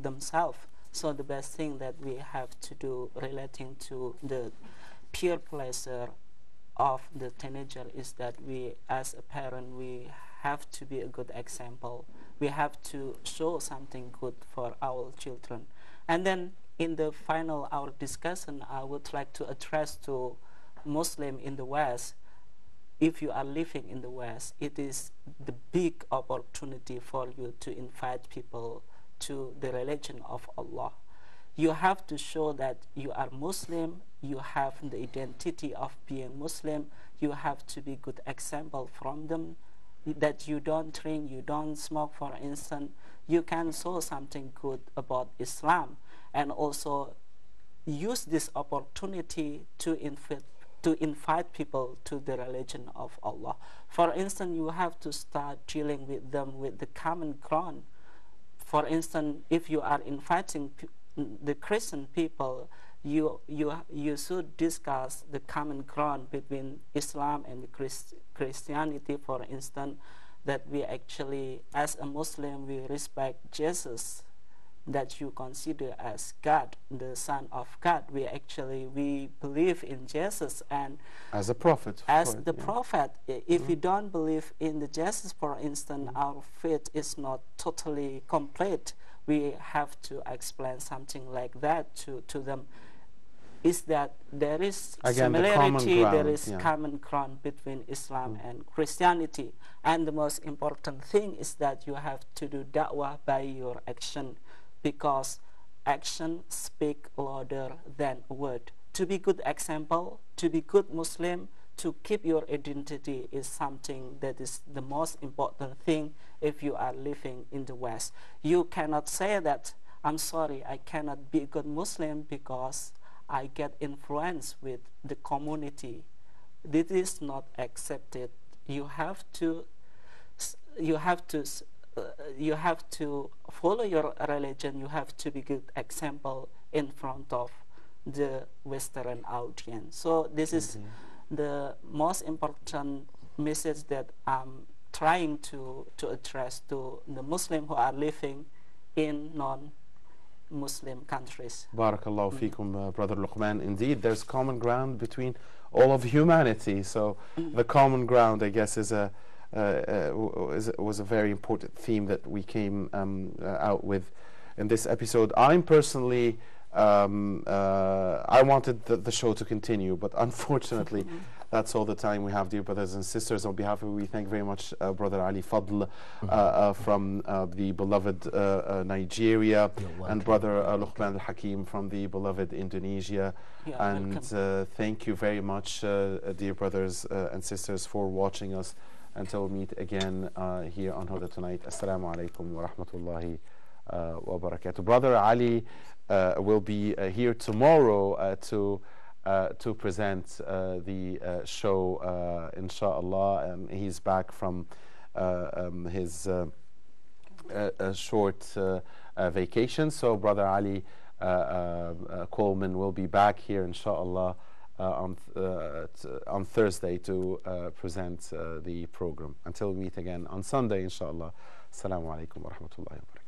themselves. So the best thing that we have to do relating to the peer pressure of the teenager is that we, as a parent, we have to be a good example. We have to show something good for our children. And then in the final our discussion, I would like to address to Muslim in the West. If you are living in the West, it is the big opportunity for you to invite people to the religion of Allah. You have to show that you are Muslim, you have the identity of being Muslim, you have to be good example from them, that you don't drink, you don't smoke, for instance. You can show something good about Islam, and also use this opportunity to invite people to the religion of Allah. For instance, you have to start dealing with them with the common ground. For instance, if you are inviting the Christian people, you should discuss the common ground between Islam and Christianity. For instance, that we actually, as a Muslim, we respect Jesus, that you consider as God, the Son of God. We believe in Jesus and as a prophet. As the prophet. If we don't believe in the Jesus, for instance, our faith is not totally complete. We have to explain something like that to them. Is that there is similarity, there is common ground between Islam and Christianity. And the most important thing is that you have to do da'wah by your action, because action speaks louder than a word. To be good example, to be good Muslim, to keep your identity is something that is the most important thing if you are living in the West. You cannot say that, I'm sorry, I cannot be a good Muslim because I get influenced with the community. This is not accepted. You have to follow your religion. You have to be a good example in front of the Western audience. So this is the most important message that I'm trying to address to the Muslims who are living in Muslim countries. Barakallahu feekum, Brother Luqman. Indeed, there's common ground between all of humanity. So the common ground, I guess, is was a very important theme that we came out with in this episode. I'm personally, I wanted the show to continue, but unfortunately, that's all the time we have, dear brothers and sisters. On behalf of we thank very much Brother Ali Fadl from the beloved Nigeria, and Brother Lukman Hakim from the beloved Indonesia. And thank you very much, dear brothers and sisters, for watching us. Until we meet again here on Huda Tonight. Assalamu alaikum wa rahmatullahi wa barakatuh. Brother Ali will be here tomorrow to present the show, inshallah. He's back from his short vacation. So Brother Ali Coleman will be back here, inshallah, on Thursday to present the program. Until we meet again on Sunday, inshallah. Assalamu alaikum wa rahmatullahi wa barakatuh.